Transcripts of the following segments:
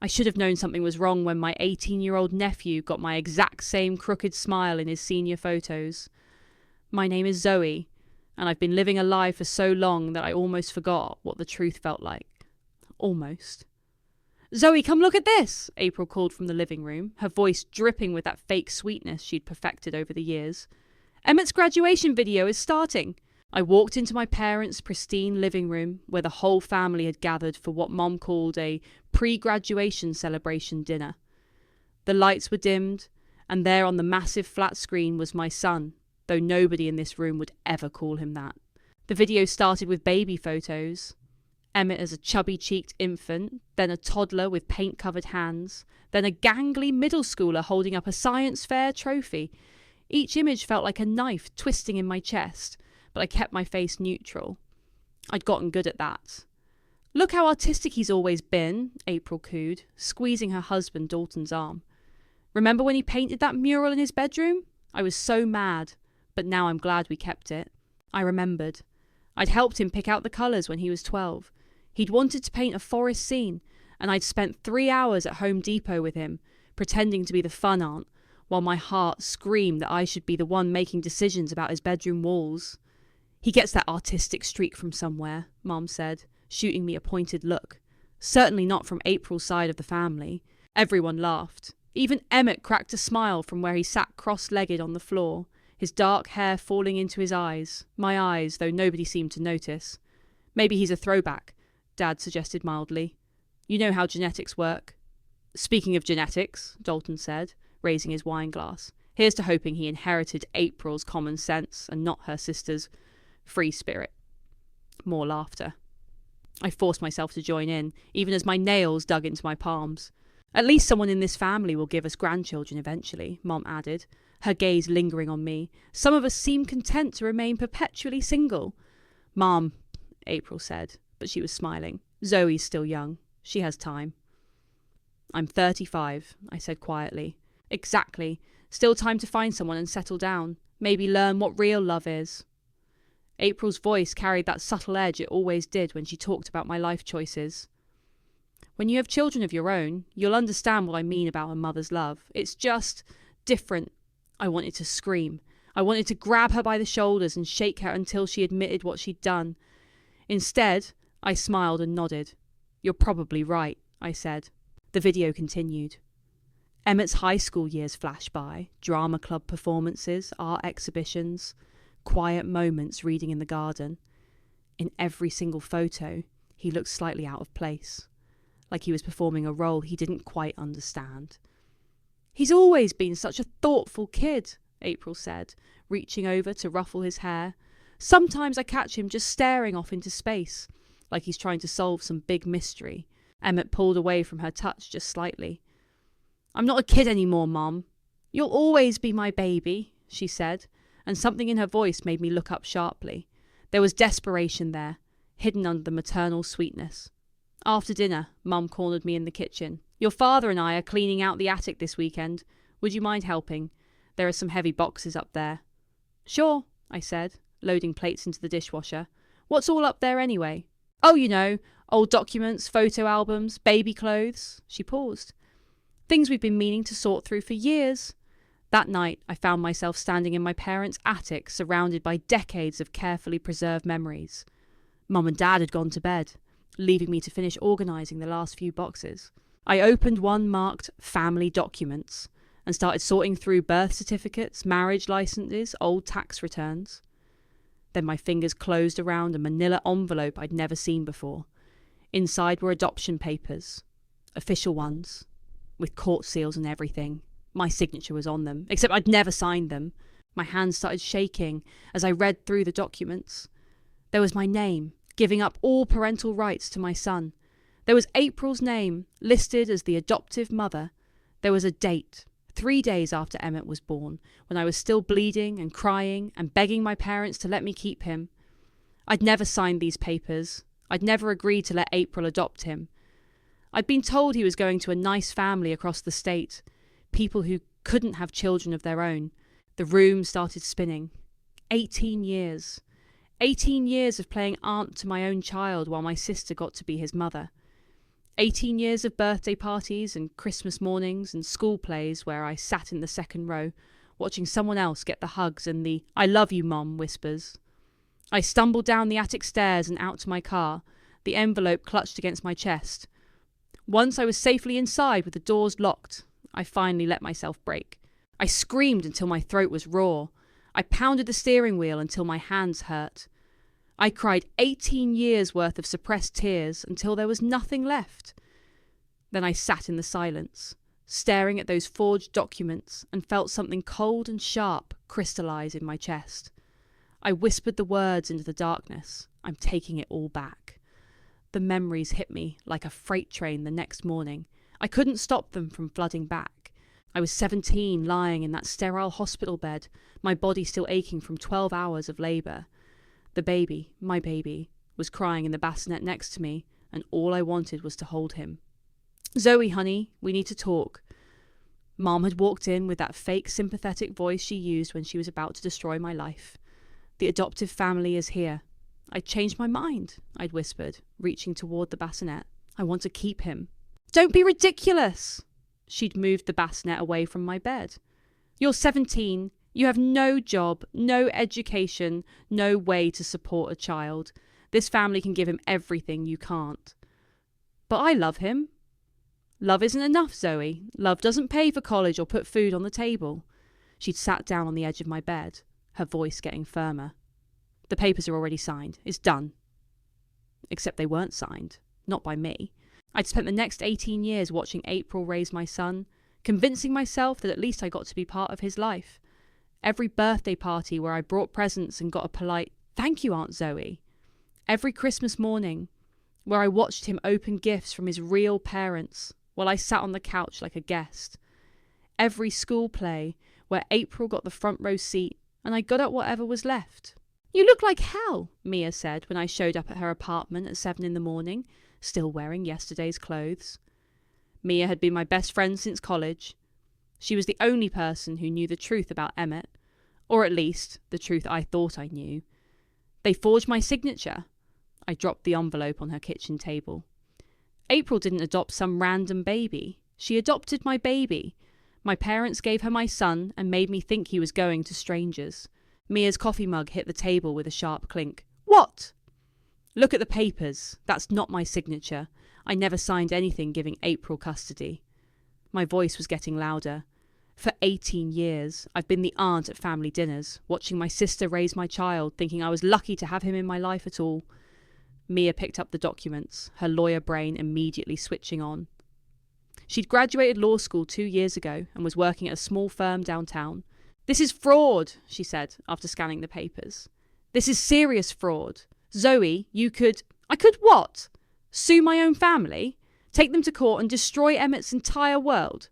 I should have known something was wrong when my 18-year-old nephew got my exact same crooked smile in his senior photos. My name is Zoe, and I've been living a lie for so long that I almost forgot what the truth felt like. Almost. "Zoe, come look at this!" April called from the living room, her voice dripping with that fake sweetness she'd perfected over the years. "Emmett's graduation video is starting." I walked into my parents' pristine living room, where the whole family had gathered for what Mom called a pre-graduation celebration dinner. The lights were dimmed, and there on the massive flat screen was my son, though nobody in this room would ever call him that. The video started with baby photos. Emmett as a chubby-cheeked infant, then a toddler with paint-covered hands, then a gangly middle schooler holding up a science fair trophy. Each image felt like a knife twisting in my chest, but I kept my face neutral. I'd gotten good at that. "Look how artistic he's always been," April cooed, squeezing her husband Dalton's arm. "Remember when he painted that mural in his bedroom? I was so mad, but now I'm glad we kept it." I remembered. I'd helped him pick out the colours when he was 12. He'd wanted to paint a forest scene, and I'd spent 3 hours at Home Depot with him, pretending to be the fun aunt, while my heart screamed that I should be the one making decisions about his bedroom walls. "He gets that artistic streak from somewhere," Mom said, shooting me a pointed look. Certainly not from April's side of the family. Everyone laughed. Even Emmett cracked a smile from where he sat cross-legged on the floor, his dark hair falling into his eyes, my eyes, though nobody seemed to notice. "Maybe he's a throwback," Dad suggested mildly. "You know how genetics work." "Speaking of genetics," Dalton said, raising his wine glass, "here's to hoping he inherited April's common sense and not her sister's free spirit." More laughter. I forced myself to join in, even as my nails dug into my palms. "At least someone in this family will give us grandchildren eventually," Mom added, her gaze lingering on me. "Some of us seem content to remain perpetually single." "Mom," April said, but she was smiling. "Zoe's still young. She has time." "I'm 35, I said quietly. "Exactly. Still time to find someone and settle down. Maybe learn what real love is." April's voice carried that subtle edge it always did when she talked about my life choices. "When you have children of your own, you'll understand what I mean about a mother's love. It's just different." I wanted to scream. I wanted to grab her by the shoulders and shake her until she admitted what she'd done. Instead, I smiled and nodded. "You're probably right," I said. The video continued. Emmett's high school years flashed by, drama club performances, art exhibitions, quiet moments reading in the garden. In every single photo, he looked slightly out of place, like he was performing a role he didn't quite understand. "He's always been such a thoughtful kid," April said, reaching over to ruffle his hair. "Sometimes I catch him just staring off into space, like he's trying to solve some big mystery." Emmett pulled away from her touch just slightly. "I'm not a kid anymore, Mom. You'll always be my baby," she said, and something in her voice made me look up sharply. There was desperation there, hidden under the maternal sweetness. After dinner, Mum cornered me in the kitchen. "Your father and I are cleaning out the attic this weekend. Would you mind helping? There are some heavy boxes up there." "Sure," I said, loading plates into the dishwasher. "What's all up there anyway?" "Oh, you know, old documents, photo albums, baby clothes." She paused. "Things we've been meaning to sort through for years." That night, I found myself standing in my parents' attic, surrounded by decades of carefully preserved memories. Mum and Dad had gone to bed, leaving me to finish organising the last few boxes. I opened one marked Family Documents and started sorting through birth certificates, marriage licenses, old tax returns. Then my fingers closed around a manila envelope I'd never seen before. Inside were adoption papers, official ones, with court seals and everything. My signature was on them, except I'd never signed them. My hands started shaking as I read through the documents. There was my name, giving up all parental rights to my son. There was April's name, listed as the adoptive mother. There was a date, 3 days after Emmett was born, when I was still bleeding and crying and begging my parents to let me keep him. I'd never signed these papers. I'd never agreed to let April adopt him. I'd been told he was going to a nice family across the state, people who couldn't have children of their own. The room started spinning. 18 years. 18 years of playing aunt to my own child while my sister got to be his mother. 18 years of birthday parties and Christmas mornings and school plays where I sat in the second row, watching someone else get the hugs and the "I love you, Mom" whispers. I stumbled down the attic stairs and out to my car, the envelope clutched against my chest. Once I was safely inside with the doors locked, I finally let myself break. I screamed until my throat was raw. I pounded the steering wheel until my hands hurt. I cried 18 years worth of suppressed tears until there was nothing left. Then I sat in the silence, staring at those forged documents, and felt something cold and sharp crystallize in my chest. I whispered the words into the darkness. I'm taking it all back. The memories hit me like a freight train the next morning. I couldn't stop them from flooding back. I was 17, lying in that sterile hospital bed, my body still aching from 12 hours of labour. The baby, my baby, was crying in the bassinet next to me, and all I wanted was to hold him. "Zoe, honey, we need to talk." Mom had walked in with that fake sympathetic voice she used when she was about to destroy my life. "The adoptive family is here." "I'd changed my mind," I'd whispered, reaching toward the bassinet. "I want to keep him." "Don't be ridiculous!" She'd moved the bassinet away from my bed. "You're 17. You have no job, no education, no way to support a child. This family can give him everything you can't." "But I love him." "Love isn't enough, Zoe. Love doesn't pay for college or put food on the table." She'd sat down on the edge of my bed, her voice getting firmer. "The papers are already signed. It's done." Except they weren't signed. Not by me. I'd spent the next 18 years watching April raise my son, convincing myself that at least I got to be part of his life. Every birthday party where I brought presents and got a polite, "Thank you, Aunt Zoe." Every Christmas morning where I watched him open gifts from his real parents while I sat on the couch like a guest. Every school play where April got the front row seat and I got at whatever was left. "You look like hell," Mia said when I showed up at her apartment at 7 in the morning, still wearing yesterday's clothes. Mia had been my best friend since college. She was the only person who knew the truth about Emmett, or at least the truth I thought I knew. They forged my signature. I dropped the envelope on her kitchen table. April didn't adopt some random baby. She adopted my baby. My parents gave her my son and made me think he was going to strangers. Mia's coffee mug hit the table with a sharp clink. "What?" "Look at the papers. That's not my signature. I never signed anything giving April custody." My voice was getting louder. "For 18 years, I've been the aunt at family dinners, watching my sister raise my child, thinking I was lucky to have him in my life at all." Mia picked up the documents, her lawyer brain immediately switching on. She'd graduated law school 2 years ago and was working at a small firm downtown. "This is fraud," she said after scanning the papers. "This is serious fraud. Zoe, you could..." "I could what? Sue my own family? Take them to court and destroy Emmett's entire world?"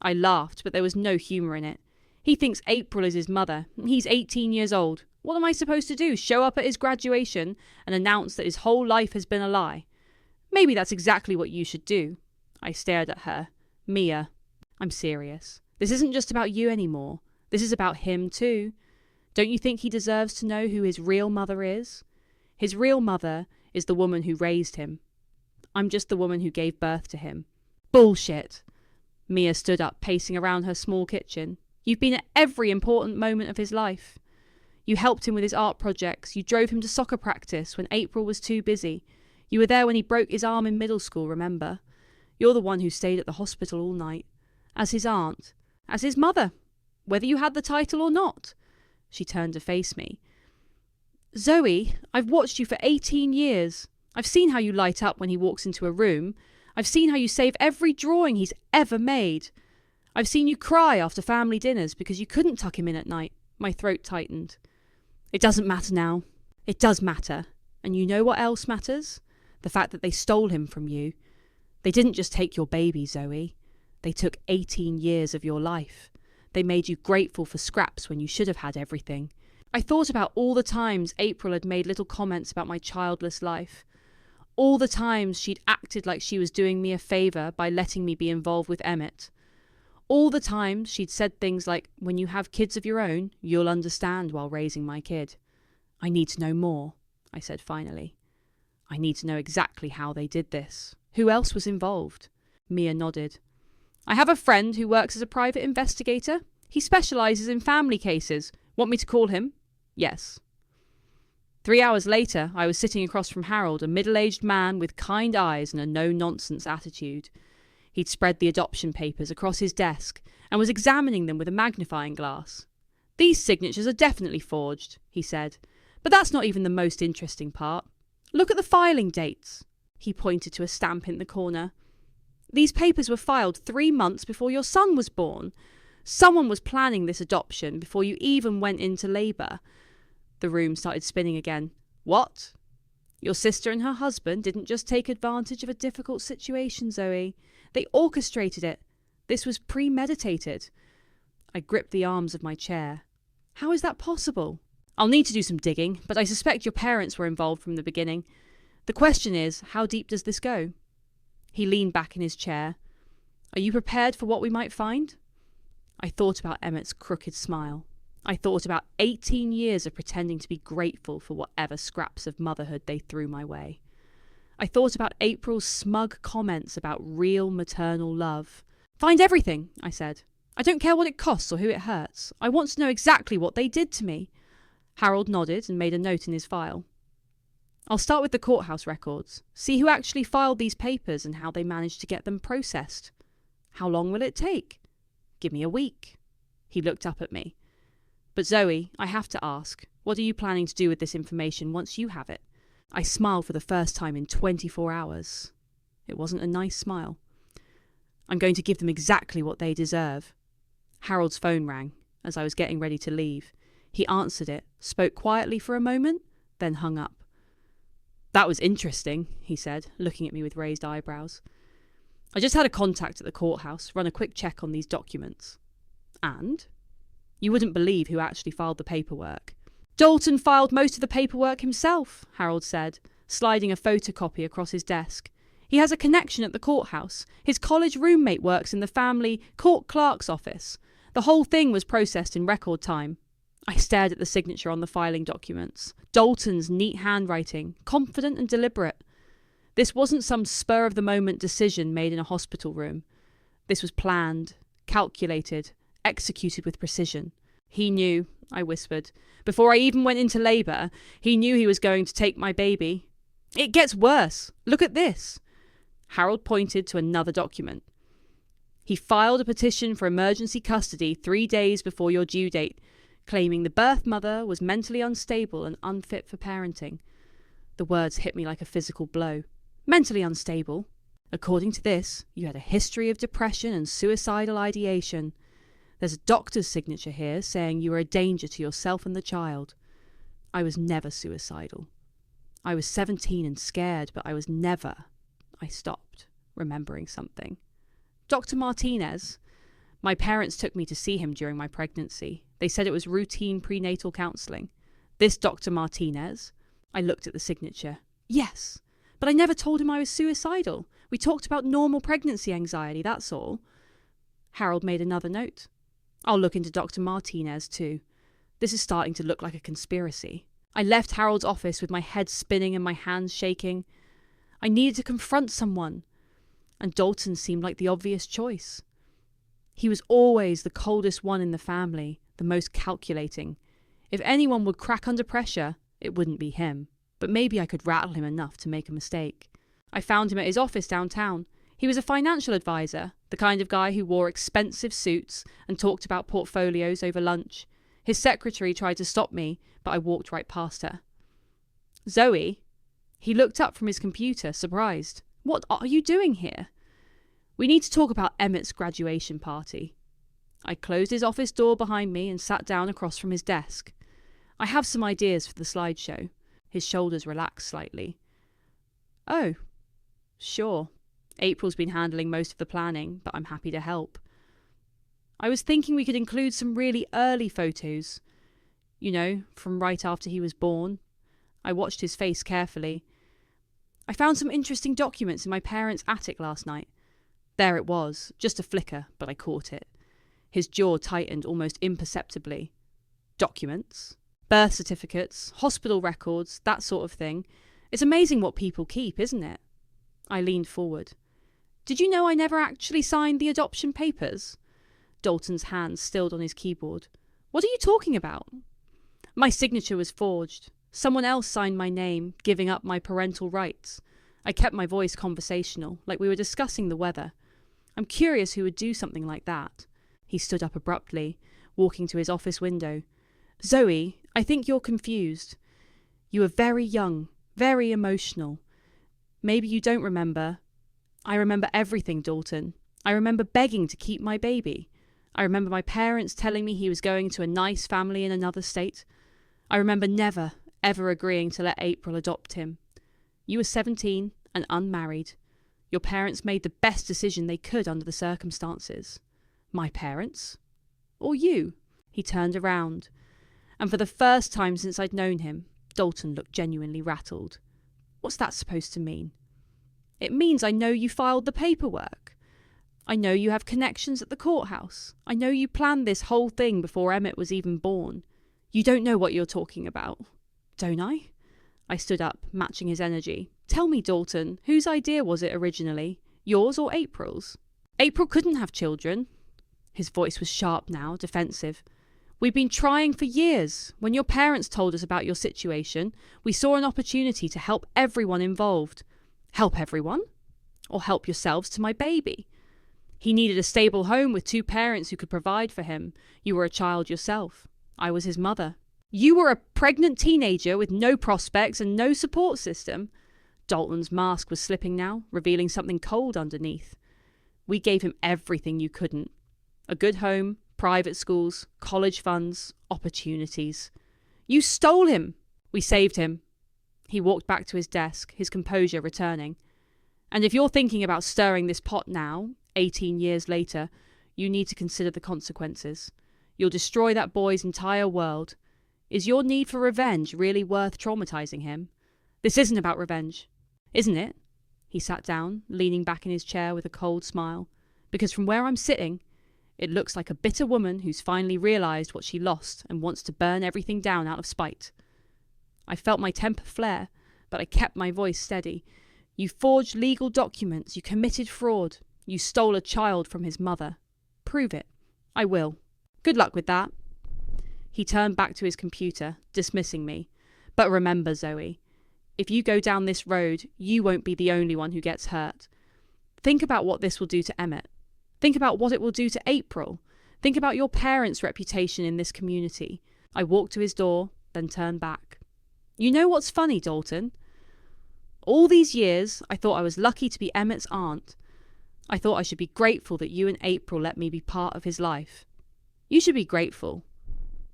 I laughed, but there was no humour in it. "He thinks April is his mother. He's 18 years old. What am I supposed to do? Show up at his graduation and announce that his whole life has been a lie? Maybe that's exactly what you should do." I stared at her. "Mia, I'm serious. This isn't just about you anymore. This is about him too. Don't you think he deserves to know who his real mother is? His real mother is the woman who raised him. I'm just the woman who gave birth to him." "Bullshit." Mia stood up, pacing around her small kitchen. "You've been at every important moment of his life. You helped him with his art projects. You drove him to soccer practice when April was too busy. You were there when he broke his arm in middle school, remember? You're the one who stayed at the hospital all night. As his aunt. As his mother. Whether you had the title or not." She turned to face me. "Zoe, I've watched you for 18 years. I've seen how you light up when he walks into a room. I've seen how you save every drawing he's ever made. I've seen you cry after family dinners because you couldn't tuck him in at night." My throat tightened. "It doesn't matter now. It does matter. And you know what else matters? The fact that they stole him from you. They didn't just take your baby, Zoe. They took 18 years of your life. They made you grateful for scraps when you should have had everything. I thought about all the times April had made little comments about my childless life. All the times she'd acted like she was doing me a favour by letting me be involved with Emmett. All the times she'd said things like, "When you have kids of your own, you'll understand while raising my kid." "I need to know more," I said finally. "I need to know exactly how they did this." Who else was involved? Mia nodded. I have a friend who works as a private investigator. He specialises in family cases. Want me to call him? Yes. 3 hours later, I was sitting across from Harold, a middle-aged man with kind eyes and a no-nonsense attitude. He'd spread the adoption papers across his desk and was examining them with a magnifying glass. These signatures are definitely forged, he said, but that's not even the most interesting part. Look at the filing dates. He pointed to a stamp in the corner. These papers were filed 3 months before your son was born. Someone was planning this adoption before you even went into labour. The room started spinning again. What? Your sister and her husband didn't just take advantage of a difficult situation, Zoe. They orchestrated it. This was premeditated. I gripped the arms of my chair. How is that possible? I'll need to do some digging, but I suspect your parents were involved from the beginning. The question is, how deep does this go? He leaned back in his chair. Are you prepared for what we might find? I thought about Emmett's crooked smile. I thought about 18 years of pretending to be grateful for whatever scraps of motherhood they threw my way. I thought about April's smug comments about real maternal love. Find everything, I said. I don't care what it costs or who it hurts. I want to know exactly what they did to me. Harold nodded and made a note in his file. I'll start with the courthouse records. See who actually filed these papers and how they managed to get them processed. How long will it take? Give me a week. He looked up at me. But Zoe, I have to ask, what are you planning to do with this information once you have it? I smiled for the first time in 24 hours. It wasn't a nice smile. I'm going to give them exactly what they deserve. Harold's phone rang as I was getting ready to leave. He answered it, spoke quietly for a moment, then hung up. That was interesting, he said, looking at me with raised eyebrows. I just had a contact at the courthouse, run a quick check on these documents. And? You wouldn't believe who actually filed the paperwork. Dalton filed most of the paperwork himself, Harold said, sliding a photocopy across his desk. He has a connection at the courthouse. His college roommate works in the family court clerk's office. The whole thing was processed in record time. I stared at the signature on the filing documents. Dalton's neat handwriting, confident and deliberate. This wasn't some spur-of-the-moment decision made in a hospital room. This was planned, calculated, executed with precision. He knew, I whispered. Before I even went into labour, he knew he was going to take my baby. It gets worse. Look at this. Harold pointed to another document. He filed a petition for emergency custody 3 days before your due date, claiming the birth mother was mentally unstable and unfit for parenting. The words hit me like a physical blow. Mentally unstable? According to this, you had a history of depression and suicidal ideation. There's a doctor's signature here saying you were a danger to yourself and the child. I was never suicidal. I was 17 and scared, but I was never... I stopped, remembering something. Dr. Martinez. My parents took me to see him during my pregnancy. They said it was routine prenatal counselling. This Dr. Martinez? I looked at the signature. Yes, but I never told him I was suicidal. We talked about normal pregnancy anxiety, that's all. Harold made another note. I'll look into Dr. Martinez too. This is starting to look like a conspiracy. I left Harold's office with my head spinning and my hands shaking. I needed to confront someone, and Dalton seemed like the obvious choice. He was always the coldest one in the family, the most calculating. If anyone would crack under pressure, it wouldn't be him. But maybe I could rattle him enough to make a mistake. I found him at his office downtown. He was a financial advisor, the kind of guy who wore expensive suits and talked about portfolios over lunch. His secretary tried to stop me, but I walked right past her. Zoe? He looked up from his computer, surprised. What are you doing here? We need to talk about Emmett's graduation party. I closed his office door behind me and sat down across from his desk. I have some ideas for the slideshow. His shoulders relaxed slightly. Oh, sure. April's been handling most of the planning, but I'm happy to help. I was thinking we could include some really early photos. You know, from right after he was born. I watched his face carefully. I found some interesting documents in my parents' attic last night. There it was, just a flicker, but I caught it. His jaw tightened almost imperceptibly. Documents? Birth certificates, hospital records, that sort of thing. It's amazing what people keep, isn't it? I leaned forward. Did you know I never actually signed the adoption papers? Dalton's hand stilled on his keyboard. What are you talking about? My signature was forged. Someone else signed my name, giving up my parental rights. I kept my voice conversational, like we were discussing the weather. I'm curious who would do something like that. He stood up abruptly, walking to his office window. Zoe, I think you're confused. You were very young, very emotional. Maybe you don't remember. I remember everything, Dalton. I remember begging to keep my baby. I remember my parents telling me he was going to a nice family in another state. I remember never, ever agreeing to let April adopt him. You were 17 and unmarried. Your parents made the best decision they could under the circumstances. My parents? Or you? He turned around, and for the first time since I'd known him, Dalton looked genuinely rattled. What's that supposed to mean? It means I know you filed the paperwork. I know you have connections at the courthouse. I know you planned this whole thing before Emmett was even born. You don't know what you're talking about. Don't I? I stood up, matching his energy. Tell me, Dalton, whose idea was it originally? Yours or April's? April couldn't have children. His voice was sharp now, defensive. We've been trying for years. When your parents told us about your situation, we saw an opportunity to help everyone involved. Help everyone? Or help yourselves to my baby? He needed a stable home with 2 parents who could provide for him. You were a child yourself. I was his mother. You were a pregnant teenager with no prospects and no support system. Dalton's mask was slipping now, revealing something cold underneath. We gave him everything you couldn't. A good home, private schools, college funds, opportunities. You stole him. We saved him. He walked back to his desk, his composure returning. And if you're thinking about stirring this pot now, 18 years later, you need to consider the consequences. You'll destroy that boy's entire world. Is your need for revenge really worth traumatizing him? This isn't about revenge, isn't it? He sat down, leaning back in his chair with a cold smile. Because from where I'm sitting, it looks like a bitter woman who's finally realized what she lost and wants to burn everything down out of spite. I felt my temper flare, but I kept my voice steady. You forged legal documents. You committed fraud. You stole a child from his mother. Prove it. I will. Good luck with that. He turned back to his computer, dismissing me. But remember, Zoe, if you go down this road, you won't be the only one who gets hurt. Think about what this will do to Emmett. Think about what it will do to April. Think about your parents' reputation in this community. I walked to his door, then turned back. You know what's funny, Dalton? All these years, I thought I was lucky to be Emmett's aunt. I thought I should be grateful that you and April let me be part of his life. You should be grateful.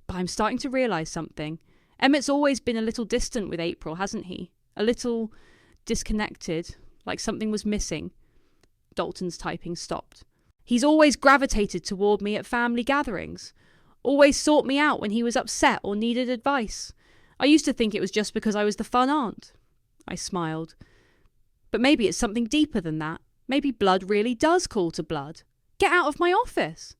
But I'm starting to realise something. Emmett's always been a little distant with April, hasn't he? A little disconnected, like something was missing. Dalton's typing stopped. He's always gravitated toward me at family gatherings. Always sought me out when he was upset or needed advice. I used to think it was just because I was the fun aunt. I smiled. But maybe it's something deeper than that. Maybe blood really does call to blood. Get out of my office.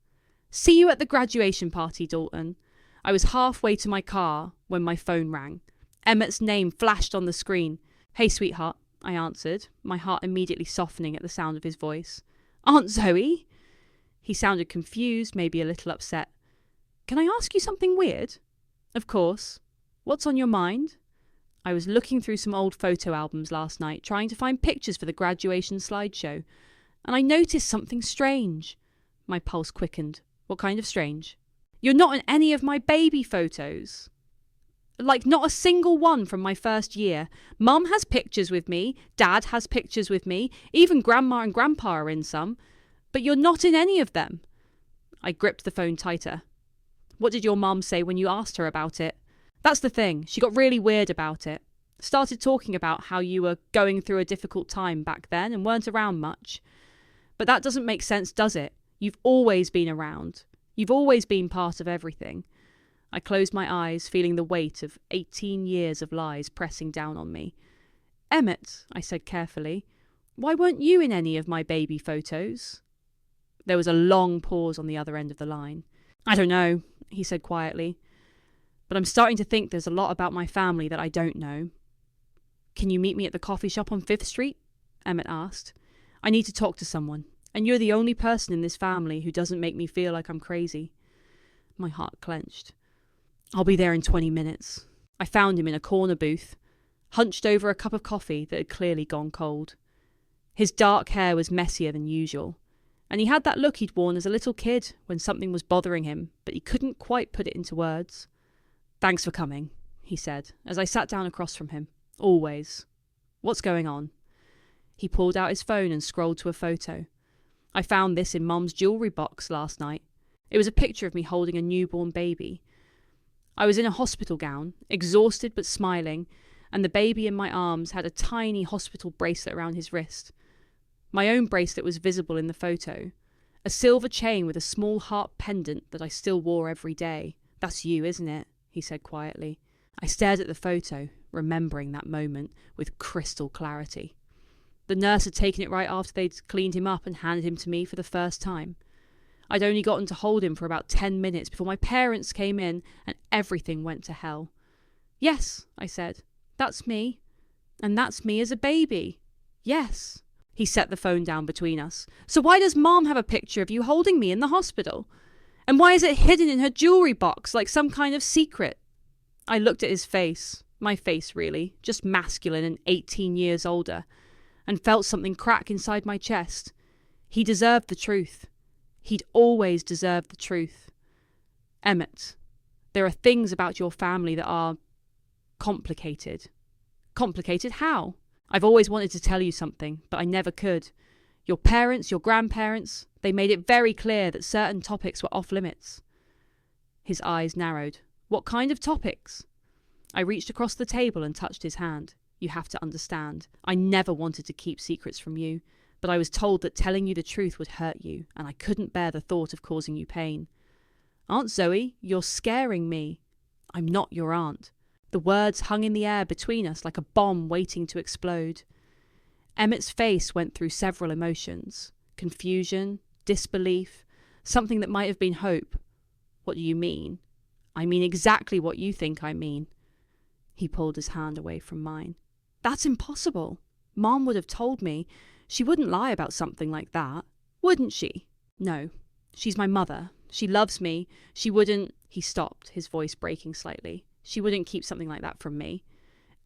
See you at the graduation party, Dalton. I was halfway to my car when my phone rang. Emmett's name flashed on the screen. Hey, sweetheart, I answered, my heart immediately softening at the sound of his voice. Aunt Zoe? He sounded confused, maybe a little upset. Can I ask you something weird? Of course. What's on your mind? I was looking through some old photo albums last night, trying to find pictures for the graduation slideshow, and I noticed something strange. My pulse quickened. What kind of strange? You're not in any of my baby photos. Like, not a single one from my first year. Mum has pictures with me, Dad has pictures with me, even Grandma and Grandpa are in some, but you're not in any of them. I gripped the phone tighter. What did your mum say when you asked her about it? That's the thing, she got really weird about it. Started talking about how you were going through a difficult time back then and weren't around much. But that doesn't make sense, does it? You've always been around. You've always been part of everything. I closed my eyes, feeling the weight of 18 years of lies pressing down on me. Emmett, I said carefully, why weren't you in any of my baby photos? There was a long pause on the other end of the line. I don't know, he said quietly, but I'm starting to think there's a lot about my family that I don't know. Can you meet me at the coffee shop on 5th Street? Emmett asked. I need to talk to someone, and you're the only person in this family who doesn't make me feel like I'm crazy. My heart clenched. I'll be there in 20 minutes. I found him in a corner booth, hunched over a cup of coffee that had clearly gone cold. His dark hair was messier than usual, and he had that look he'd worn as a little kid when something was bothering him, but he couldn't quite put it into words. Thanks for coming, he said, as I sat down across from him. Always. What's going on? He pulled out his phone and scrolled to a photo. I found this in Mum's jewellery box last night. It was a picture of me holding a newborn baby. I was in a hospital gown, exhausted but smiling, and the baby in my arms had a tiny hospital bracelet around his wrist. My own bracelet was visible in the photo, a silver chain with a small heart pendant that I still wore every day. That's you, isn't it? He said quietly. I stared at the photo, remembering that moment with crystal clarity. The nurse had taken it right after they'd cleaned him up and handed him to me for the first time. I'd only gotten to hold him for about 10 minutes before my parents came in and everything went to hell. Yes, I said. That's me. And that's me as a baby. Yes. He set the phone down between us. So why does Mom have a picture of you holding me in the hospital? And why is it hidden in her jewellery box like some kind of secret? I looked at his face, my face really, just masculine and 18 years older, and felt something crack inside my chest. He deserved the truth. He'd always deserved the truth. Emmett, there are things about your family that are complicated. Complicated how? I've always wanted to tell you something, but I never could. Your parents, your grandparents, they made it very clear that certain topics were off limits. His eyes narrowed. What kind of topics? I reached across the table and touched his hand. You have to understand. I never wanted to keep secrets from you, but I was told that telling you the truth would hurt you, and I couldn't bear the thought of causing you pain. Aunt Zoe, you're scaring me. I'm not your aunt. The words hung in the air between us like a bomb waiting to explode. Emmett's face went through several emotions. Confusion, disbelief, something that might have been hope. What do you mean? I mean exactly what you think I mean. He pulled his hand away from mine. That's impossible. Mom would have told me. She wouldn't lie about something like that, wouldn't she? No, she's my mother. She loves me. She wouldn't... He stopped, his voice breaking slightly. She wouldn't keep something like that from me.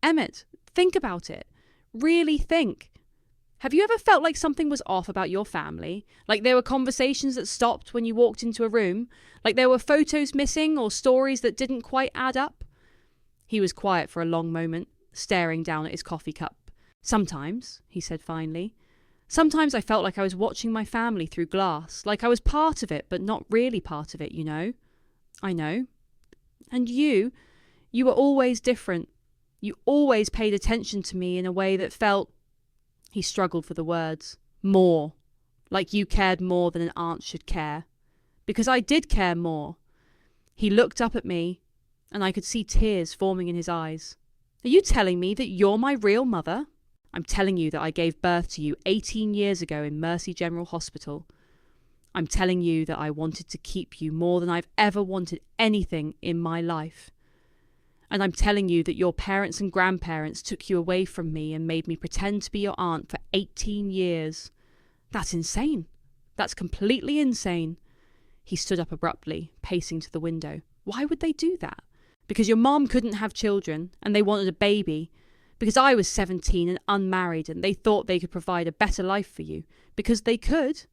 Emmett, think about it. Really think. Have you ever felt like something was off about your family? Like there were conversations that stopped when you walked into a room? Like there were photos missing or stories that didn't quite add up? He was quiet for a long moment, staring down at his coffee cup. Sometimes, he said finally. Sometimes I felt like I was watching my family through glass, like I was part of it, but not really part of it, you know? I know. And you were always different. You always paid attention to me in a way that felt... He struggled for the words. More. Like you cared more than an aunt should care. Because I did care more. He looked up at me, and I could see tears forming in his eyes. Are you telling me that you're my real mother? I'm telling you that I gave birth to you 18 years ago in Mercy General Hospital. I'm telling you that I wanted to keep you more than I've ever wanted anything in my life. And I'm telling you that your parents and grandparents took you away from me and made me pretend to be your aunt for 18 years. That's insane. That's completely insane. He stood up abruptly, pacing to the window. Why would they do that? Because your mom couldn't have children and they wanted a baby. Because I was 17 and unmarried and they thought they could provide a better life for you. Because they could.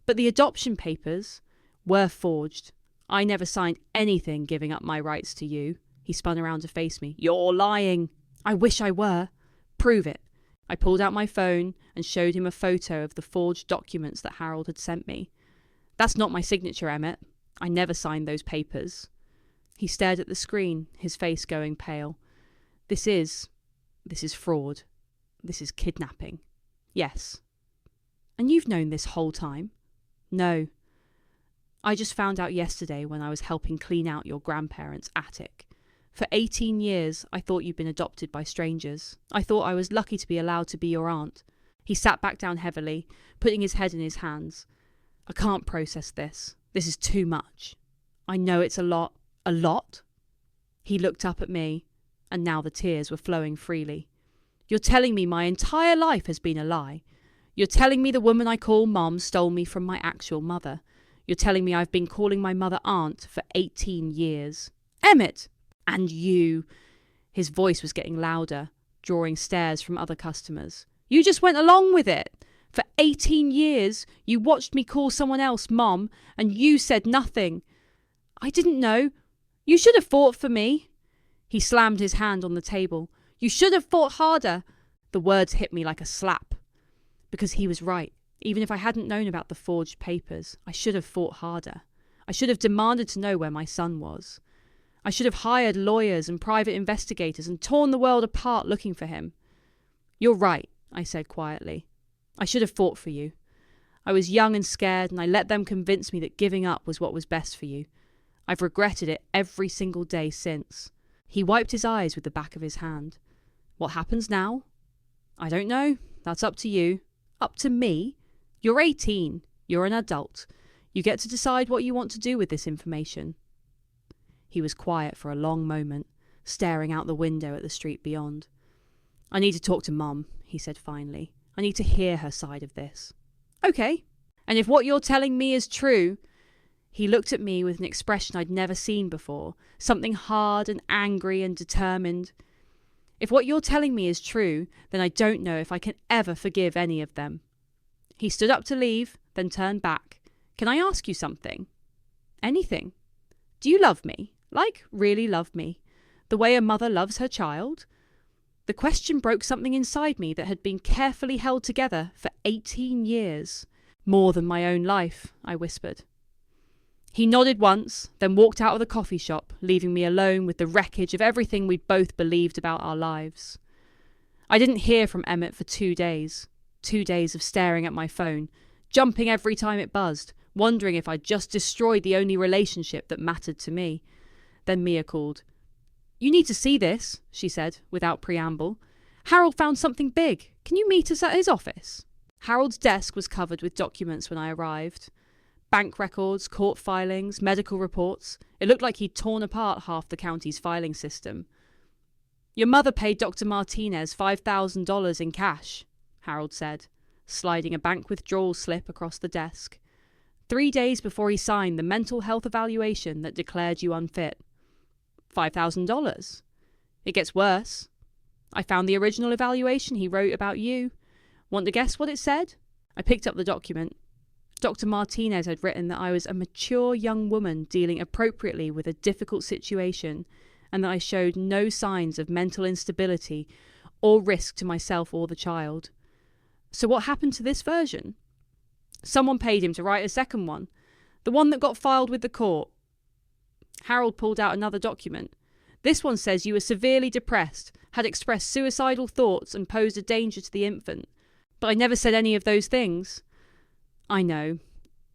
But the adoption papers were forged. I never signed anything giving up my rights to you. He spun around to face me. You're lying. I wish I were. Prove it. I pulled out my phone and showed him a photo of the forged documents that Harold had sent me. That's not my signature, Emmett. I never signed those papers. He stared at the screen, his face going pale. This is fraud. This is kidnapping. Yes. And you've known this whole time? No. I just found out yesterday when I was helping clean out your grandparents' attic. For 18 years, I thought you'd been adopted by strangers. I thought I was lucky to be allowed to be your aunt. He sat back down heavily, putting his head in his hands. I can't process this. This is too much. I know it's a lot. A lot? He looked up at me, and now the tears were flowing freely. You're telling me my entire life has been a lie. You're telling me the woman I call Mom stole me from my actual mother. You're telling me I've been calling my mother Aunt for 18 years. Emmett! And you. His voice was getting louder, drawing stares from other customers. You just went along with it. For 18 years, you watched me call someone else Mom, and you said nothing. I didn't know. You should have fought for me. He slammed his hand on the table. You should have fought harder. The words hit me like a slap. Because he was right. Even if I hadn't known about the forged papers, I should have fought harder. I should have demanded to know where my son was. I should have hired lawyers and private investigators and torn the world apart looking for him. You're right, I said quietly. I should have fought for you. I was young and scared, and I let them convince me that giving up was what was best for you. I've regretted it every single day since. He wiped his eyes with the back of his hand. What happens now? I don't know. That's up to you. Up to me? You're 18. You're an adult. You get to decide what you want to do with this information. He was quiet for a long moment, staring out the window at the street beyond. I need to talk to Mum, he said finally. I need to hear her side of this. Okay. And if what you're telling me is true... He looked at me with an expression I'd never seen before, something hard and angry and determined. If what you're telling me is true, then I don't know if I can ever forgive any of them. He stood up to leave, then turned back. Can I ask you something? Anything. Do you love me? Like, really love me? The way a mother loves her child? The question broke something inside me that had been carefully held together for 18 years. More than my own life, I whispered. He nodded once, then walked out of the coffee shop, leaving me alone with the wreckage of everything we'd both believed about our lives. I didn't hear from Emmett for 2 days. 2 days of staring at my phone, jumping every time it buzzed, wondering if I'd just destroyed the only relationship that mattered to me. Then Mia called. You need to see this, she said, without preamble. Harold found something big. Can you meet us at his office? Harold's desk was covered with documents when I arrived. Bank records, court filings, medical reports. It looked like he'd torn apart half the county's filing system. Your mother paid Dr. Martinez $5,000 in cash, Harold said, sliding a bank withdrawal slip across the desk. 3 days before he signed the mental health evaluation that declared you unfit. $5,000. It gets worse. I found the original evaluation he wrote about you. Want to guess what it said? I picked up the document. Dr. Martinez had written that I was a mature young woman dealing appropriately with a difficult situation, and that I showed no signs of mental instability or risk to myself or the child. So what happened to this version? Someone paid him to write a second one, the one that got filed with the court. Harold pulled out another document. This one says you were severely depressed, had expressed suicidal thoughts and posed a danger to the infant. But I never said any of those things. I know.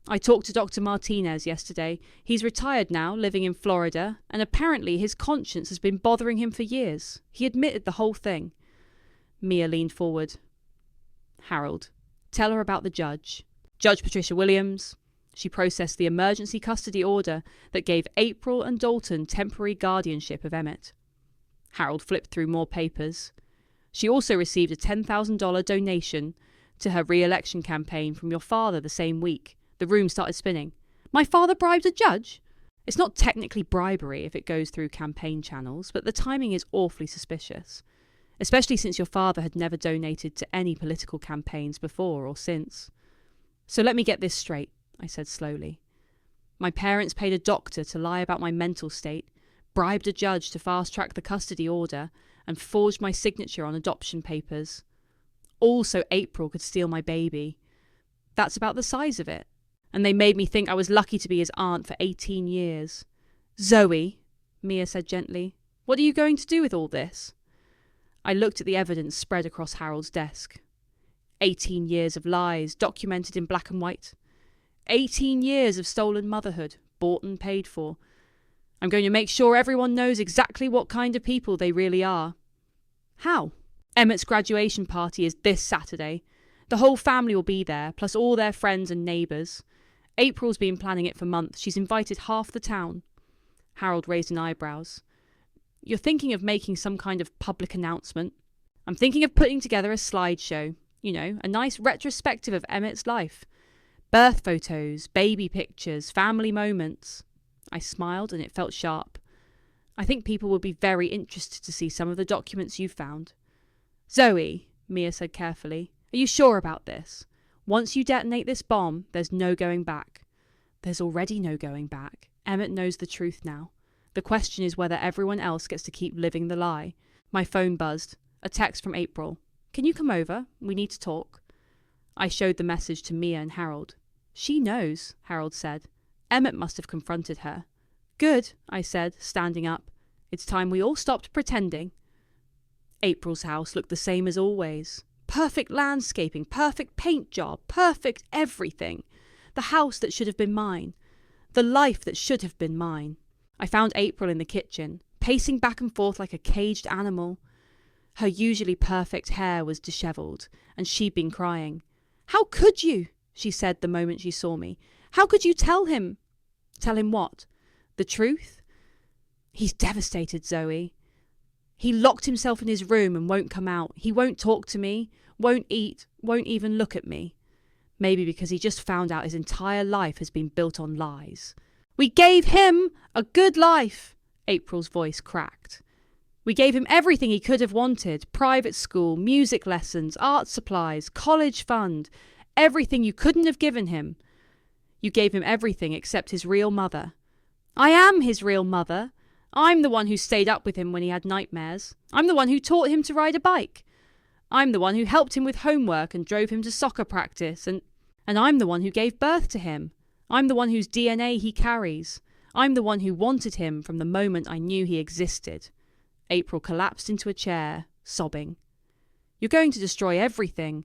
I talked to Dr. Martinez yesterday. He's retired now, living in Florida, and apparently his conscience has been bothering him for years. He admitted the whole thing. Mia leaned forward. Harold, tell her about the judge. Judge Patricia Williams. She processed the emergency custody order that gave April and Dalton temporary guardianship of Emmett. Harold flipped through more papers. She also received a $10,000 donation to her re-election campaign from your father the same week. The room started spinning. My father bribed a judge? It's not technically bribery if it goes through campaign channels, but the timing is awfully suspicious, especially since your father had never donated to any political campaigns before or since. So let me get this straight, I said slowly. My parents paid a doctor to lie about my mental state, bribed a judge to fast-track the custody order, and forged my signature on adoption papers. All so April could steal my baby. That's about the size of it. And they made me think I was lucky to be his aunt for 18 years. Zoe, Mia said gently, what are you going to do with all this? I looked at the evidence spread across Harold's desk. 18 years of lies, documented in black and white. 18 years of stolen motherhood, bought and paid for. I'm going to make sure everyone knows exactly what kind of people they really are. How? Emmett's graduation party is this Saturday. The whole family will be there, plus all their friends and neighbours. April's been planning it for months. She's invited half the town. Harold raised an eyebrows. You're thinking of making some kind of public announcement? I'm thinking of putting together a slideshow, a nice retrospective of Emmett's life. Birth photos, baby pictures, family moments. I smiled and it felt sharp. I think people would be very interested to see some of the documents you've found. Zoe, Mia said carefully, are you sure about this? Once you detonate this bomb, there's no going back. There's already no going back. Emmett knows the truth now. The question is whether everyone else gets to keep living the lie. My phone buzzed. A text from April. Can you come over? We need to talk. I showed the message to Mia and Harold. She knows, Harold said. Emmett must have confronted her. Good, I said, standing up. It's time we all stopped pretending. April's house looked the same as always. Perfect landscaping, perfect paint job, perfect everything. The house that should have been mine. The life that should have been mine. I found April in the kitchen, pacing back and forth like a caged animal. Her usually perfect hair was dishevelled, and she'd been crying. How could you? She said the moment she saw me. How could you tell him? Tell him what? The truth? He's devastated, Zoe. He locked himself in his room and won't come out. He won't talk to me, won't eat, won't even look at me. Maybe because he just found out his entire life has been built on lies. We gave him a good life, April's voice cracked. We gave him everything he could have wanted. Private school, music lessons, art supplies, college fund. Everything you couldn't have given him. You gave him everything except his real mother. I am his real mother. I'm the one who stayed up with him when he had nightmares. I'm the one who taught him to ride a bike. I'm the one who helped him with homework and drove him to soccer practice. And I'm the one who gave birth to him. I'm the one whose DNA he carries. I'm the one who wanted him from the moment I knew he existed. April collapsed into a chair, sobbing. You're going to destroy everything.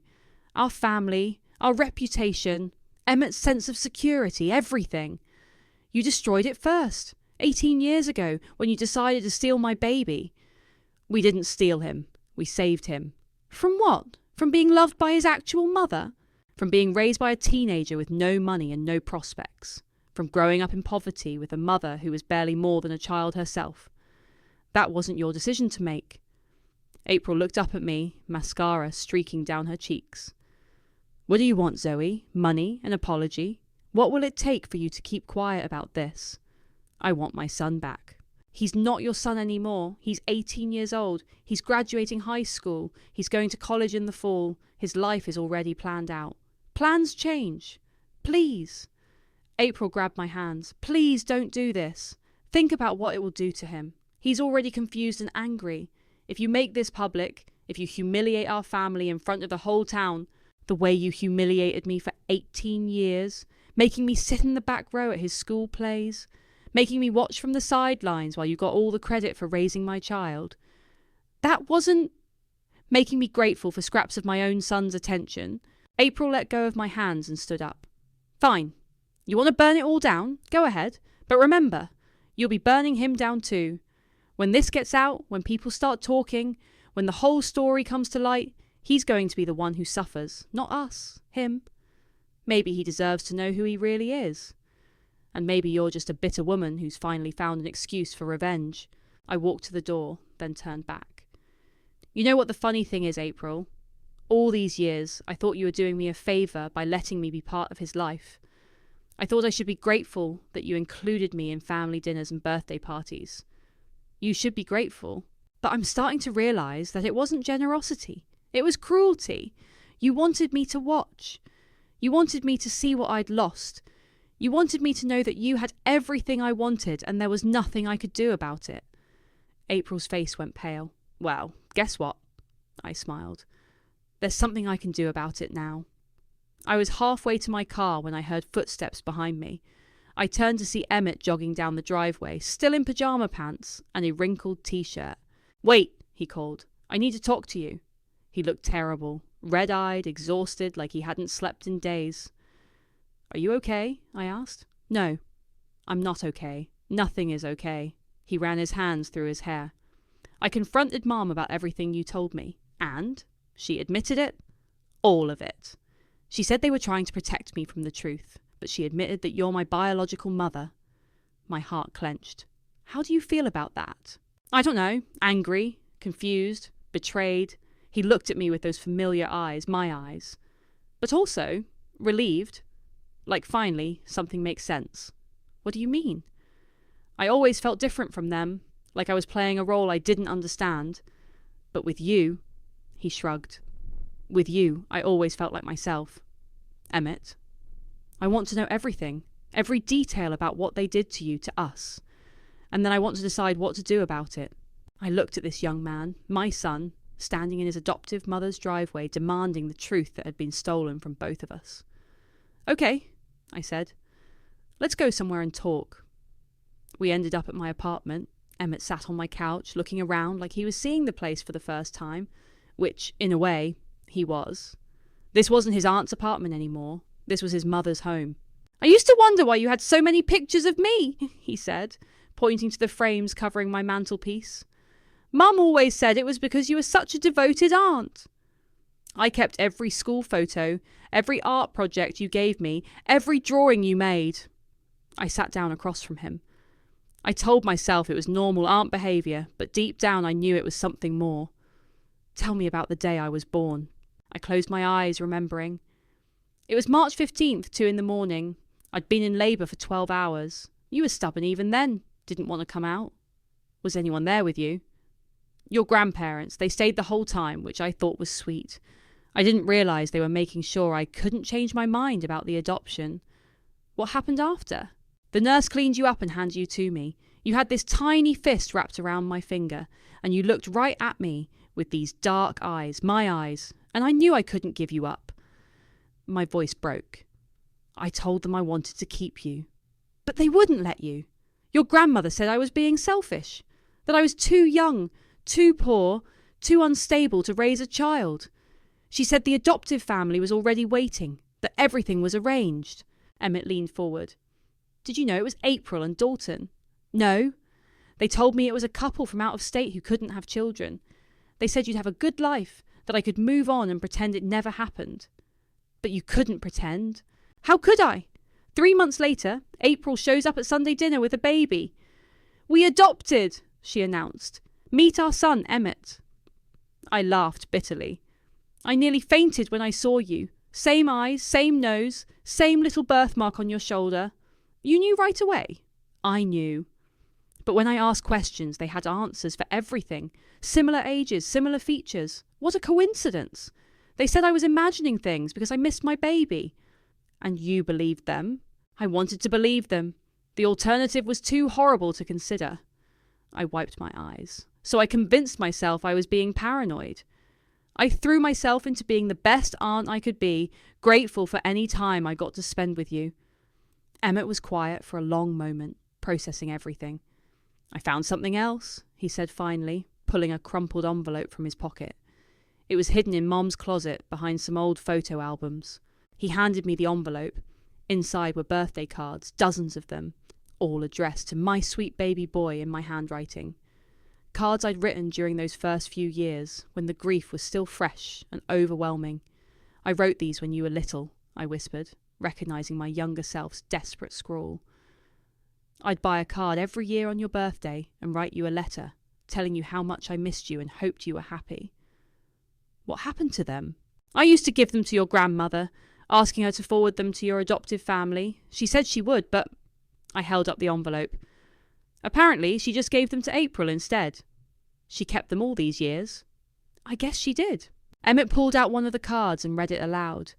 Our family, our reputation, Emmett's sense of security, everything. You destroyed it first, 18 years ago, when you decided to steal my baby. We didn't steal him. We saved him. From what? From being loved by his actual mother? From being raised by a teenager with no money and no prospects? From growing up in poverty with a mother who was barely more than a child herself? That wasn't your decision to make. April looked up at me, mascara streaking down her cheeks. What do you want, Zoe? Money? An apology? What will it take for you to keep quiet about this? I want my son back. He's not your son anymore. He's 18 years old. He's graduating high school. He's going to college in the fall. His life is already planned out. Plans change. Please. April grabbed my hands. Please don't do this. Think about what it will do to him. He's already confused and angry. If you make this public, if you humiliate our family in front of the whole town, the way you humiliated me for 18 years, making me sit in the back row at his school plays, making me watch from the sidelines while you got all the credit for raising my child, that wasn't making me grateful for scraps of my own son's attention. April let go of my hands and stood up. Fine. You want to burn it all down? Go ahead. But remember, you'll be burning him down too. When this gets out, when people start talking, when the whole story comes to light, he's going to be the one who suffers, not us, him. Maybe he deserves to know who he really is. And maybe you're just a bitter woman who's finally found an excuse for revenge. I walked to the door, then turned back. You know what the funny thing is, April? All these years, I thought you were doing me a favour by letting me be part of his life. I thought I should be grateful that you included me in family dinners and birthday parties. You should be grateful. But I'm starting to realise that it wasn't generosity. It was cruelty. You wanted me to watch. You wanted me to see what I'd lost. You wanted me to know that you had everything I wanted and there was nothing I could do about it. April's face went pale. Well, guess what? I smiled. There's something I can do about it now. I was halfway to my car when I heard footsteps behind me. I turned to see Emmett jogging down the driveway, still in pyjama pants and a wrinkled t-shirt. Wait, he called. I need to talk to you. He looked terrible, red-eyed, exhausted, like he hadn't slept in days. Are you okay? I asked. No, I'm not okay. Nothing is okay. He ran his hands through his hair. I confronted Mom about everything you told me, and she admitted it. All of it. She said they were trying to protect me from the truth, but she admitted that you're my biological mother. My heart clenched. How do you feel about that? I don't know. Angry, confused, betrayed. He looked at me with those familiar eyes, my eyes. But also, relieved, like finally, something makes sense. What do you mean? I always felt different from them, like I was playing a role I didn't understand. But with you, he shrugged. With you, I always felt like myself. Emmett, I want to know everything, every detail about what they did to you, to us. And then I want to decide what to do about it. I looked at this young man, my son, standing in his adoptive mother's driveway, demanding the truth that had been stolen from both of us. Okay, I said. Let's go somewhere and talk. We ended up at my apartment. Emmett sat on my couch, looking around like he was seeing the place for the first time, which, in a way, he was. This wasn't his aunt's apartment anymore. This was his mother's home. I used to wonder why you had so many pictures of me, he said, pointing to the frames covering my mantelpiece. Mum always said it was because you were such a devoted aunt. I kept every school photo, every art project you gave me, every drawing you made. I sat down across from him. I told myself it was normal aunt behaviour, but deep down I knew it was something more. Tell me about the day I was born. I closed my eyes, remembering. It was March 15th, 2 a.m. I'd been in labour for 12 hours. You were stubborn even then, didn't want to come out. Was anyone there with you? Your grandparents, they stayed the whole time, which I thought was sweet. I didn't realise they were making sure I couldn't change my mind about the adoption. What happened after? The nurse cleaned you up and handed you to me. You had this tiny fist wrapped around my finger, and you looked right at me with these dark eyes, my eyes, and I knew I couldn't give you up. My voice broke. I told them I wanted to keep you. But they wouldn't let you. Your grandmother said I was being selfish, that I was too young, too poor, too unstable to raise a child. She said the adoptive family was already waiting, that everything was arranged. Emmett leaned forward. Did you know it was April and Dalton? No. They told me it was a couple from out of state who couldn't have children. They said you'd have a good life, that I could move on and pretend it never happened. But you couldn't pretend. How could I? 3 months later, April shows up at Sunday dinner with a baby. We adopted, she announced. Meet our son, Emmett. I laughed bitterly. I nearly fainted when I saw you. Same eyes, same nose, same little birthmark on your shoulder. You knew right away. I knew. But when I asked questions, they had answers for everything. Similar ages, similar features. What a coincidence. They said I was imagining things because I missed my baby. And you believed them. I wanted to believe them. The alternative was too horrible to consider. I wiped my eyes. So I convinced myself I was being paranoid. I threw myself into being the best aunt I could be, grateful for any time I got to spend with you. Emmett was quiet for a long moment, processing everything. I found something else, he said finally, pulling a crumpled envelope from his pocket. It was hidden in Mom's closet behind some old photo albums. He handed me the envelope. Inside were birthday cards, dozens of them, all addressed to my sweet baby boy in my handwriting. Cards I'd written during those first few years, when the grief was still fresh and overwhelming. I wrote these when you were little, I whispered, recognising my younger self's desperate scrawl. I'd buy a card every year on your birthday and write you a letter, telling you how much I missed you and hoped you were happy. What happened to them? I used to give them to your grandmother, asking her to forward them to your adoptive family. She said she would, but... I held up the envelope. Apparently, she just gave them to April instead. She kept them all these years. I guess she did. Emmett pulled out one of the cards and read it aloud.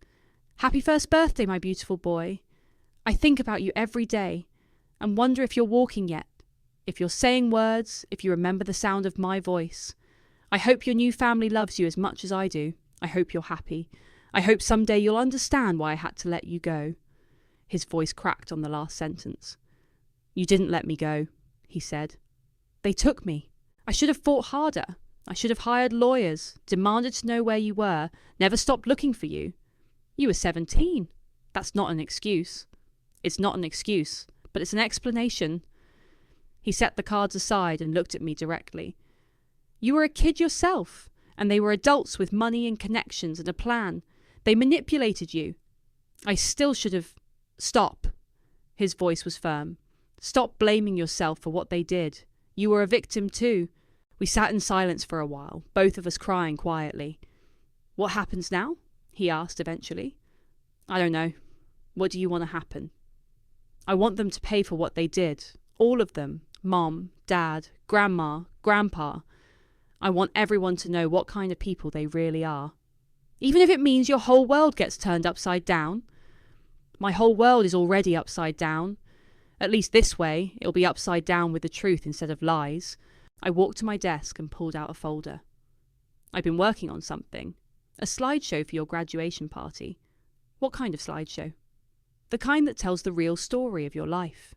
Happy first birthday, my beautiful boy. I think about you every day and wonder if you're walking yet, if you're saying words, if you remember the sound of my voice. I hope your new family loves you as much as I do. I hope you're happy. I hope someday you'll understand why I had to let you go. His voice cracked on the last sentence. You didn't let me go, he said. They took me. I should have fought harder. I should have hired lawyers, demanded to know where you were, never stopped looking for you. You were 17. That's not an excuse. It's not an excuse, but it's an explanation. He set the cards aside and looked at me directly. You were a kid yourself, and they were adults with money and connections and a plan. They manipulated you. I still should have... Stop. His voice was firm. Stop blaming yourself for what they did. You were a victim too. We sat in silence for a while, both of us crying quietly. "What happens now?" he asked eventually. "I don't know. What do you want to happen?" "I want them to pay for what they did. All of them. Mom, Dad, Grandma, Grandpa. I want everyone to know what kind of people they really are. Even if it means your whole world gets turned upside down. My whole world is already upside down. At least this way, it'll be upside down with the truth instead of lies." I walked to my desk and pulled out a folder. "I've been working on something. A slideshow for your graduation party." "What kind of slideshow?" "The kind that tells the real story of your life.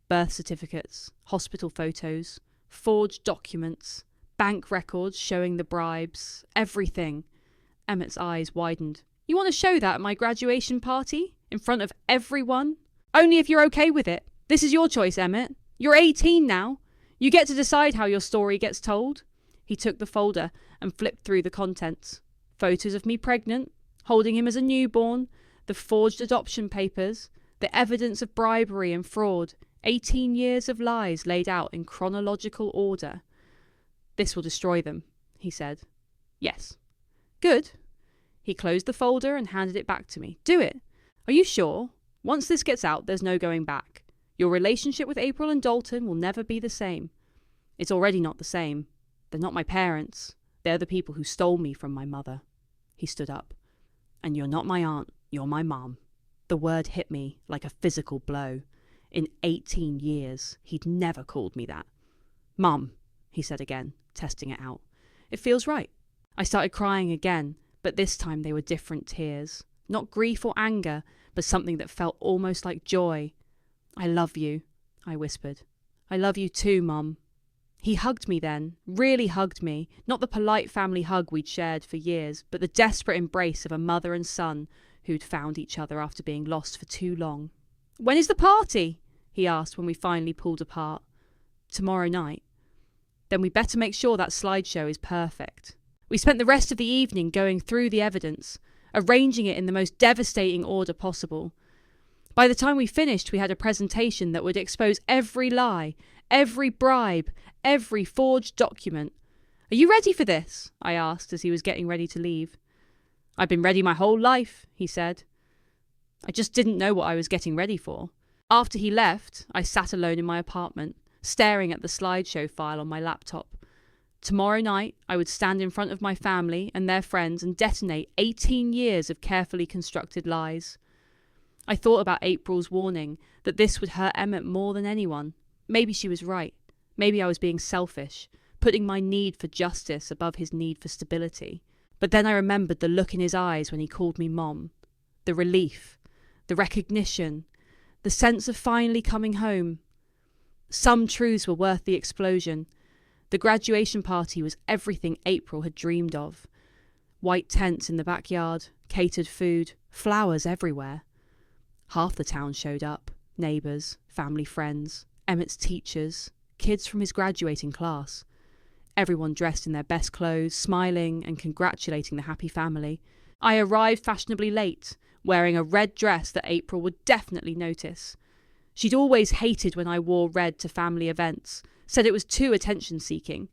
Birth certificates, hospital photos, forged documents, bank records showing the bribes, everything." Emmett's eyes widened. "You want to show that at my graduation party? In front of everyone? Only if you're okay with it. This is your choice, Emmett. You're 18 now. You get to decide how your story gets told." He took the folder and flipped through the contents. Photos of me pregnant, holding him as a newborn, the forged adoption papers, the evidence of bribery and fraud, 18 years of lies laid out in chronological order. "This will destroy them," he said. "Yes." "Good." He closed the folder and handed it back to me. "Do it. Are you sure? Once this gets out, there's no going back. Your relationship with April and Dalton will never be the same. It's already not the same. They're not my parents. They're the people who stole me from my mother." He stood up. "And you're not my aunt, you're my mom." The word hit me like a physical blow. In 18 years, he'd never called me that. "Mum," he said again, testing it out. "It feels right." I started crying again, but this time they were different tears. Not grief or anger, but something that felt almost like joy. "I love you," I whispered. "I love you too, Mum." He hugged me then, really hugged me, not the polite family hug we'd shared for years, but the desperate embrace of a mother and son who'd found each other after being lost for too long. "When is the party?" he asked when we finally pulled apart. "Tomorrow night." "Then we better make sure that slideshow is perfect." We spent the rest of the evening going through the evidence, arranging it in the most devastating order possible. By the time we finished, we had a presentation that would expose every lie, every bribe, every forged document. "Are you ready for this?" I asked as he was getting ready to leave. "I've been ready my whole life," he said. I just didn't know what I was getting ready for. After he left, I sat alone in my apartment, staring at the slideshow file on my laptop. Tomorrow night, I would stand in front of my family and their friends and detonate 18 years of carefully constructed lies. I thought about April's warning that this would hurt Emmett more than anyone. Maybe she was right. Maybe I was being selfish, putting my need for justice above his need for stability. But then I remembered the look in his eyes when he called me Mom. The relief, the recognition, the sense of finally coming home. Some truths were worth the explosion. The graduation party was everything April had dreamed of. White tents in the backyard, catered food, flowers everywhere. Half the town showed up. Neighbours, family friends, Emmett's teachers, kids from his graduating class. Everyone dressed in their best clothes, smiling and congratulating the happy family. I arrived fashionably late, wearing a red dress that April would definitely notice. She'd always hated when I wore red to family events, said it was too attention-seeking.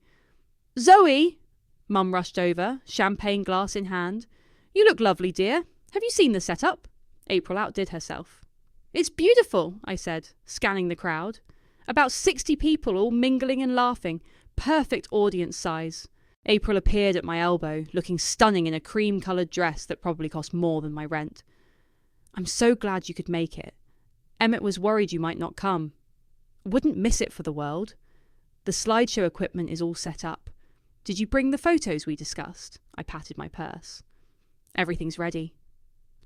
"Zoe!" Mum rushed over, champagne glass in hand. "You look lovely, dear. Have you seen the setup?" April outdid herself. "It's beautiful," I said, scanning the crowd. About 60 people all mingling and laughing. Perfect audience size. April appeared at my elbow, looking stunning in a cream-coloured dress that probably cost more than my rent. "I'm so glad you could make it. Emmett was worried you might not come. Wouldn't miss it for the world. The slideshow equipment is all set up. Did you bring the photos we discussed?" I patted my purse. "Everything's ready."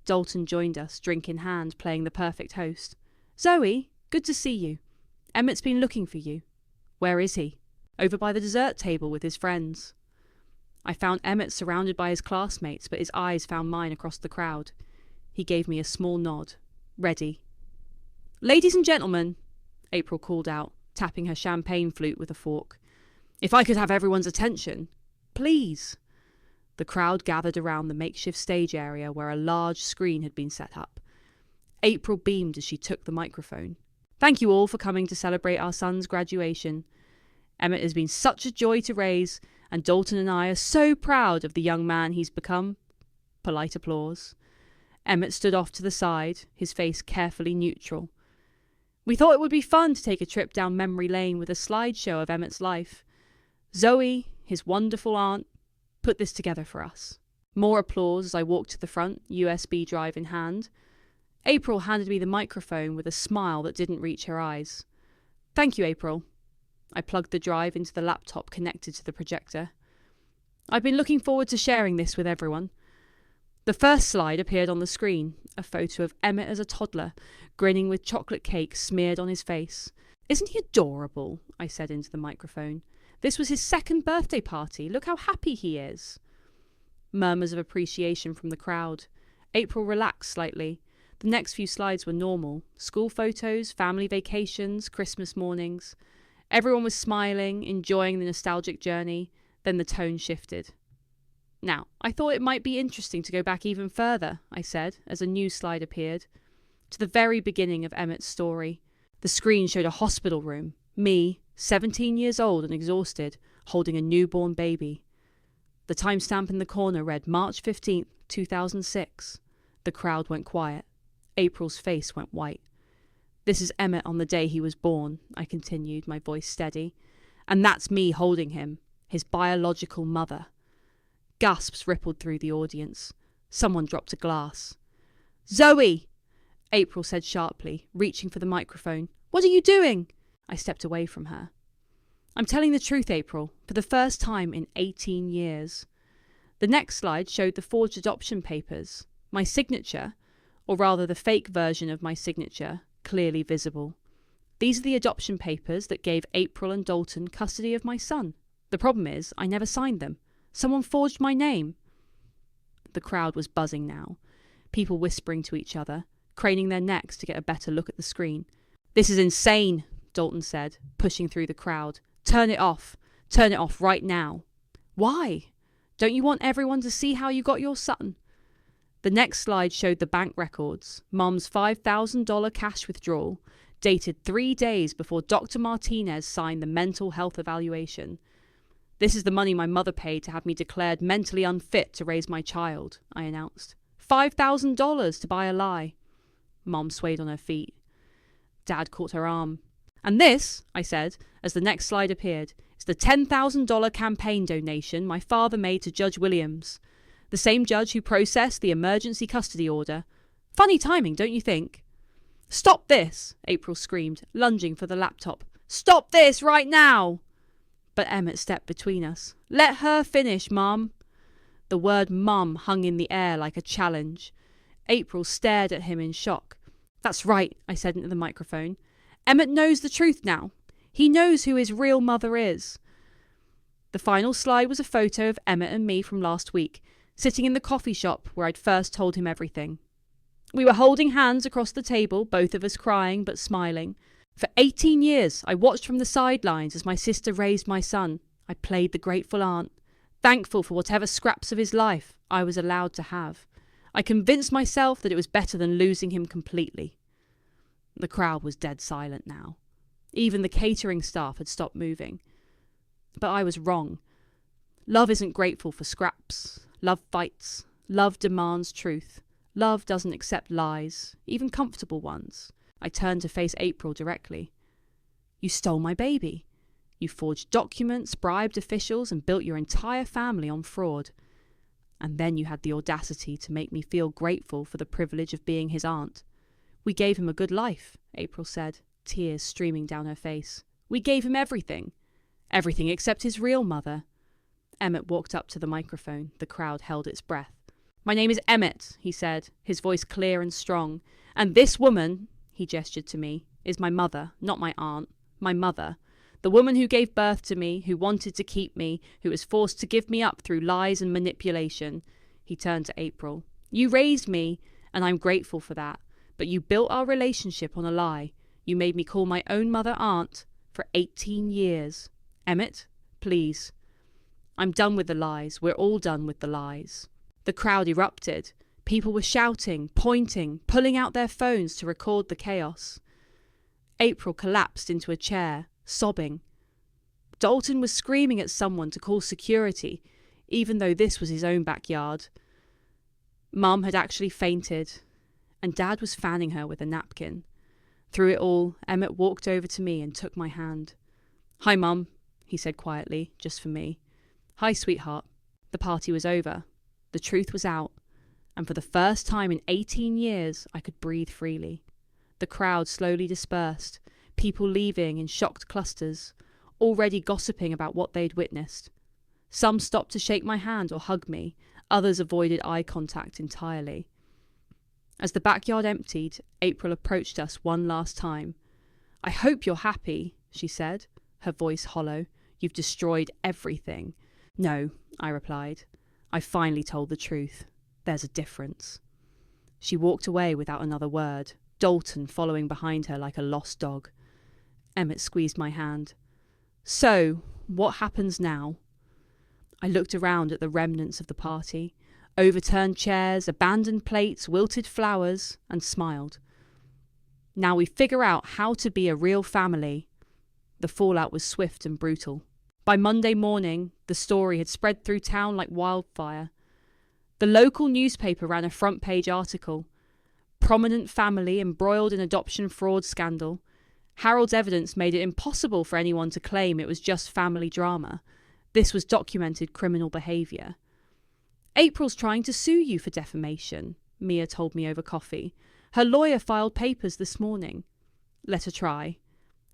Dalton joined us, drink in hand, playing the perfect host. "Zoe, good to see you. Emmett's been looking for you." "Where is he?" "Over by the dessert table with his friends." I found Emmett surrounded by his classmates, but his eyes found mine across the crowd. He gave me a small nod. "Ready." "Ladies and gentlemen," April called out, tapping her champagne flute with a fork. "If I could have everyone's attention. Please." The crowd gathered around the makeshift stage area where a large screen had been set up. April beamed as she took the microphone. "Thank you all for coming to celebrate our son's graduation. Emmett has been such a joy to raise, and Dalton and I are so proud of the young man he's become. Polite applause. Emmett stood off to the side, his face carefully neutral. We thought it would be fun to take a trip down memory lane with a slideshow of Emmett's life. Zoe, his wonderful aunt, put this together for us. More applause as I walked to the front, USB drive in hand. April handed me the microphone with a smile that didn't reach her eyes. Thank you, April. I plugged the drive into the laptop connected to the projector. I've been looking forward to sharing this with everyone. The first slide appeared on the screen, a photo of Emmett as a toddler, grinning with chocolate cake smeared on his face. Isn't he adorable? I said into the microphone. This was his second birthday party. Look how happy he is. Murmurs of appreciation from the crowd. April relaxed slightly. The next few slides were normal. School photos, family vacations, Christmas mornings. Everyone was smiling, enjoying the nostalgic journey. Then the tone shifted. Now, I thought it might be interesting to go back even further, I said, as a new slide appeared. To the very beginning of Emmett's story. The screen showed a hospital room. Me, 17 years old and exhausted, holding a newborn baby. The timestamp in the corner read March 15th, 2006. The crowd went quiet. April's face went white. This is Emmett on the day he was born, I continued, my voice steady. And that's me holding him, his biological mother. Gasps rippled through the audience. Someone dropped a glass. Zoe! April said sharply, reaching for the microphone. What are you doing? I stepped away from her. I'm telling the truth, April, for the first time in 18 years. The next slide showed the forged adoption papers. My signature, or rather the fake version of my signature, clearly visible. These are the adoption papers that gave April and Dalton custody of my son. The problem is, I never signed them. Someone forged my name. The crowd was buzzing now, people whispering to each other, craning their necks to get a better look at the screen. This is insane, Dalton said, pushing through the crowd. Turn it off. Turn it off right now. Why? Don't you want everyone to see how you got your son? The next slide showed the bank records. Mum's $5,000 cash withdrawal, dated 3 days before Dr. Martinez signed the mental health evaluation. This is the money my mother paid to have me declared mentally unfit to raise my child, I announced. $5,000 to buy a lie. Mom swayed on her feet. Dad caught her arm. And this, I said, as the next slide appeared, is the $10,000 campaign donation my father made to Judge Williams, the same judge who processed the emergency custody order. Funny timing, don't you think? Stop this, April screamed, lunging for the laptop. Stop this right now! But Emmett stepped between us. Let her finish, Mum. The word Mum hung in the air like a challenge. April stared at him in shock. That's right, I said into the microphone. Emmett knows the truth now. He knows who his real mother is. The final slide was a photo of Emmett and me from last week, sitting in the coffee shop where I'd first told him everything. We were holding hands across the table, both of us crying but smiling. For 18 years, I watched from the sidelines as my sister raised my son. I played the grateful aunt, thankful for whatever scraps of his life I was allowed to have. I convinced myself that it was better than losing him completely. The crowd was dead silent now. Even the catering staff had stopped moving. But I was wrong. Love isn't grateful for scraps. Love fights. Love demands truth. Love doesn't accept lies, even comfortable ones. I turned to face April directly. You stole my baby. You forged documents, bribed officials, and built your entire family on fraud. And then you had the audacity to make me feel grateful for the privilege of being his aunt. We gave him a good life, April said, tears streaming down her face. We gave him everything. Everything except his real mother. Emmett walked up to the microphone. The crowd held its breath. My name is Emmett, he said, his voice clear and strong. And this woman, he gestured to me, is my mother, not my aunt. My mother. The woman who gave birth to me, who wanted to keep me, who was forced to give me up through lies and manipulation. He turned to April. You raised me, and I'm grateful for that. But you built our relationship on a lie. You made me call my own mother aunt for 18 years. Emmett, please. I'm done with the lies. We're all done with the lies. The crowd erupted. People were shouting, pointing, pulling out their phones to record the chaos. April collapsed into a chair, sobbing. Dalton was screaming at someone to call security, even though this was his own backyard. Mum had actually fainted, and Dad was fanning her with a napkin. Through it all, Emmett walked over to me and took my hand. "Hi, Mum," he said quietly, just for me. "Hi, sweetheart." The party was over. The truth was out, and for the first time in 18 years, I could breathe freely. The crowd slowly dispersed, people leaving in shocked clusters, already gossiping about what they'd witnessed. Some stopped to shake my hand or hug me, others avoided eye contact entirely. As the backyard emptied, April approached us one last time. "I hope you're happy," she said, her voice hollow. "You've destroyed everything." "No," I replied. "I finally told the truth. There's a difference." She walked away without another word, Dalton following behind her like a lost dog. Emmett squeezed my hand. "So, what happens now?" I looked around at the remnants of the party, overturned chairs, abandoned plates, wilted flowers, and smiled. "Now we figure out how to be a real family." The fallout was swift and brutal. By Monday morning, the story had spread through town like wildfire. The local newspaper ran a front-page article. "Prominent family embroiled in adoption fraud scandal. Harold's evidence made it impossible for anyone to claim it was just family drama. This was documented criminal behaviour." "April's trying to sue you for defamation," Mia told me over coffee. "Her lawyer filed papers this morning." "Let her try.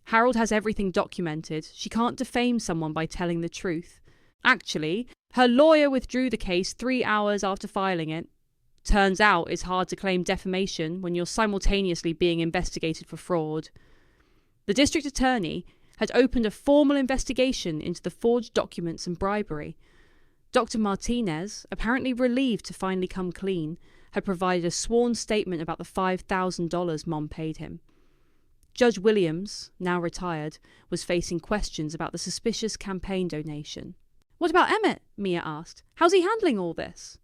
Harold has everything documented. She can't defame someone by telling the truth. Actually, her lawyer withdrew the case 3 hours after filing it. Turns out it's hard to claim defamation when you're simultaneously being investigated for fraud." The district attorney had opened a formal investigation into the forged documents and bribery. Dr. Martinez, apparently relieved to finally come clean, had provided a sworn statement about the $5,000 Mom paid him. Judge Williams, now retired, was facing questions about the suspicious campaign donation. "What about Emmett?" Mia asked. "How's he handling all this?"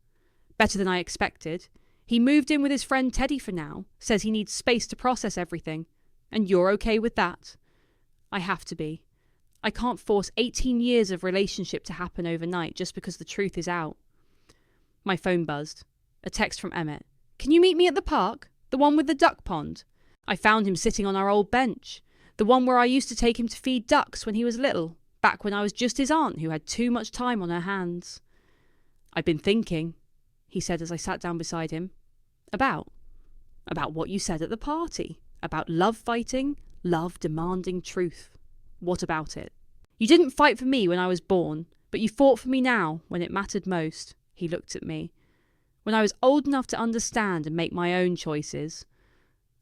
"Better than I expected. He moved in with his friend Teddy for now, says he needs space to process everything. And you're okay with that?" "I have to be. I can't force 18 years of relationship to happen overnight just because the truth is out." My phone buzzed. A text from Emmett. "Can you meet me at the park? The one with the duck pond?" I found him sitting on our old bench. The one where I used to take him to feed ducks when he was little, back when I was just his aunt who had too much time on her hands. "I've been thinking," he said as I sat down beside him. About what you said at the party. About love fighting, love demanding truth. What about it?" "You didn't fight for me when I was born, but you fought for me now, when it mattered most." He looked at me. "When I was old enough to understand and make my own choices.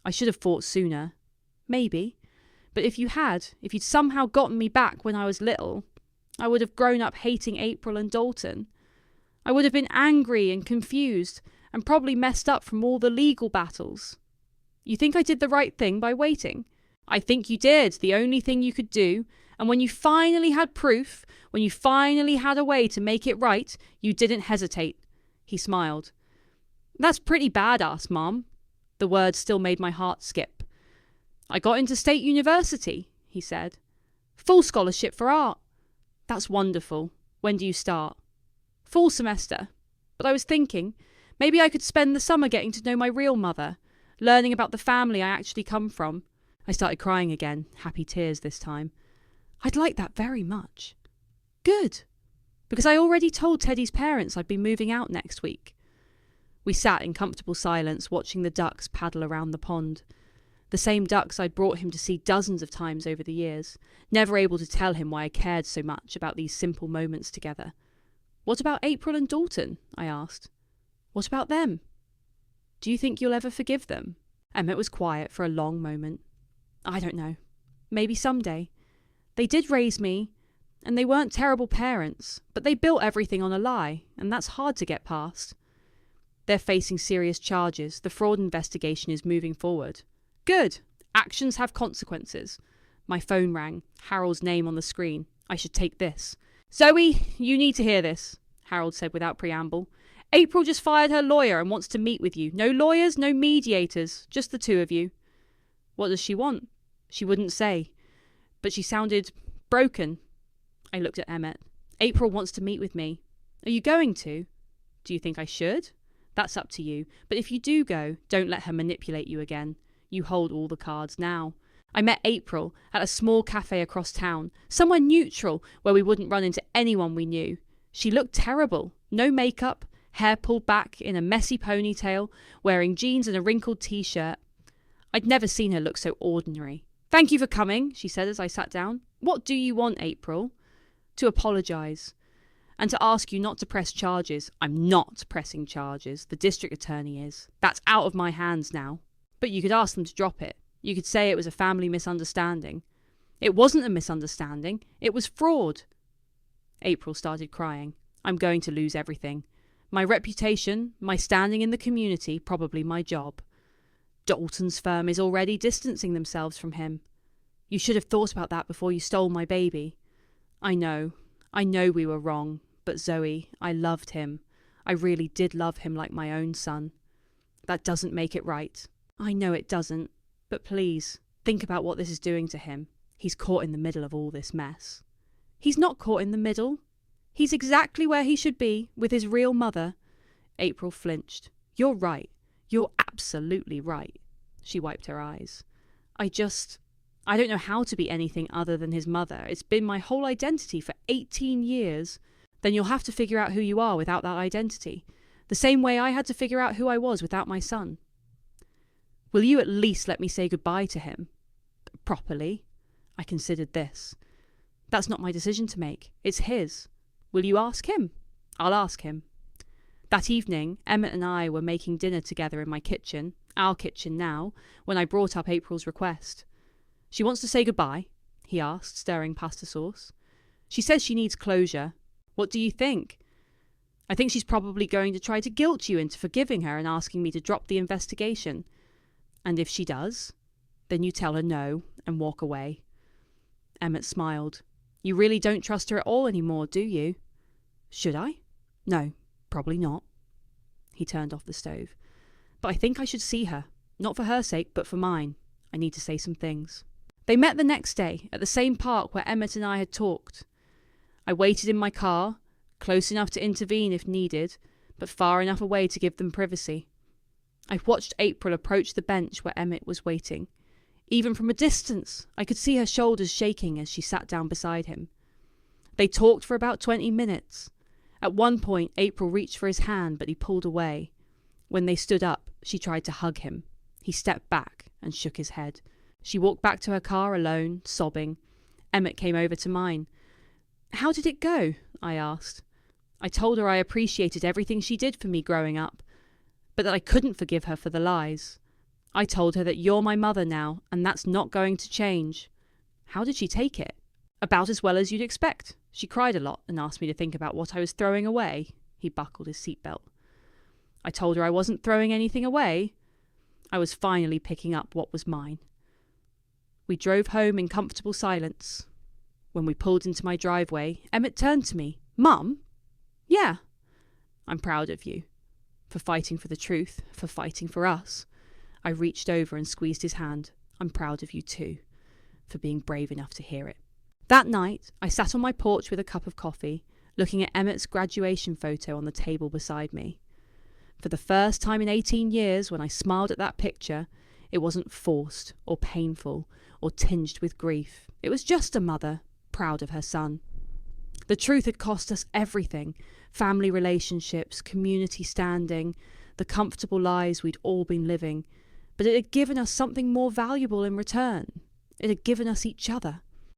I should have fought sooner. Maybe. But if you'd somehow gotten me back when I was little, I would have grown up hating April and Dalton. I would have been angry and confused, and probably messed up from all the legal battles. You think I did the right thing by waiting? I think you did, the only thing you could do, and when you finally had proof, when you finally had a way to make it right, you didn't hesitate." He smiled. "That's pretty badass, Mom." The words still made my heart skip. "I got into State University," he said. "Full scholarship for art." "That's wonderful. When do you start?" "Fall semester. But I was thinking, maybe I could spend the summer getting to know my real mother, learning about the family I actually come from." I started crying again, happy tears this time. "I'd like that very much." "Good. Because I already told Teddy's parents I'd be moving out next week." We sat in comfortable silence watching the ducks paddle around the pond. The same ducks I'd brought him to see dozens of times over the years, never able to tell him why I cared so much about these simple moments together. "What about April and Dalton?" I asked. "What about them? Do you think you'll ever forgive them?" Emmett was quiet for a long moment. "I don't know. Maybe someday. They did raise me, and they weren't terrible parents, but they built everything on a lie, and that's hard to get past. They're facing serious charges. The fraud investigation is moving forward." "Good. Actions have consequences." My phone rang, Harold's name on the screen. I should take this. "Zoe, you need to hear this," Harold said without preamble. "April just fired her lawyer and wants to meet with you. No lawyers, no mediators, just the two of you." "What does she want?" She wouldn't say, but she sounded broken. I looked at Emmett. April wants to meet with me. Are you going to? Do you think I should? That's up to you. But if you do go, don't let her manipulate you again. You hold all the cards now. I met April at a small cafe across town, somewhere neutral where we wouldn't run into anyone we knew. She looked terrible. No makeup, hair pulled back in a messy ponytail, wearing jeans and a wrinkled t-shirt. I'd never seen her look so ordinary. Thank you for coming, she said as I sat down. What do you want, April? To apologise. And to ask you not to press charges. I'm not pressing charges. The district attorney is. That's out of my hands now. But you could ask them to drop it. You could say it was a family misunderstanding. It wasn't a misunderstanding. It was fraud. April started crying. I'm going to lose everything. My reputation, my standing in the community, probably my job. Dalton's firm is already distancing themselves from him. You should have thought about that before you stole my baby. I know we were wrong, but Zoe, I loved him. I really did love him like my own son. That doesn't make it right. I know it doesn't, but please, think about what this is doing to him. He's caught in the middle of all this mess. He's not caught in the middle. He's exactly where he should be, with his real mother. April flinched. You're right. You're absolutely right. She wiped her eyes. I don't know how to be anything other than his mother. It's been my whole identity for 18 years. Then you'll have to figure out who you are without that identity. The same way I had to figure out who I was without my son. Will you at least let me say goodbye to him? Properly. I considered this. That's not my decision to make. It's his. Will you ask him? I'll ask him. That evening, Emmett and I were making dinner together in my kitchen, our kitchen now, when I brought up April's request. She wants to say goodbye, he asked, stirring pasta sauce. She says she needs closure. What do you think? I think she's probably going to try to guilt you into forgiving her and asking me to drop the investigation. And if she does, then you tell her no and walk away. Emmett smiled. You really don't trust her at all anymore, do you? Should I? No, probably not. He turned off the stove. But I think I should see her. Not for her sake, but for mine. I need to say some things. They met the next day at the same park where Emmett and I had talked. I waited in my car, close enough to intervene if needed, but far enough away to give them privacy. I watched April approach the bench where Emmett was waiting. Even from a distance, I could see her shoulders shaking as she sat down beside him. They talked for about 20 minutes. At one point, April reached for his hand, but he pulled away. When they stood up, she tried to hug him. He stepped back and shook his head. She walked back to her car alone, sobbing. Emmett came over to mine. How did it go? I asked. I told her I appreciated everything she did for me growing up, but that I couldn't forgive her for the lies. I told her that you're my mother now, and that's not going to change. How did she take it? About as well as you'd expect. She cried a lot and asked me to think about what I was throwing away. He buckled his seatbelt. I told her I wasn't throwing anything away. I was finally picking up what was mine. We drove home in comfortable silence. When we pulled into my driveway, Emmett turned to me. Mum? Yeah. I'm proud of you. For fighting for the truth, for fighting for us. I reached over and squeezed his hand. I'm proud of you too. For being brave enough to hear it. That night, I sat on my porch with a cup of coffee, looking at Emmett's graduation photo on the table beside me. For the first time in 18 years, when I smiled at that picture, it wasn't forced or painful or tinged with grief. It was just a mother, proud of her son. The truth had cost us everything. Family relationships, community standing, the comfortable lives we'd all been living. But it had given us something more valuable in return. It had given us each other.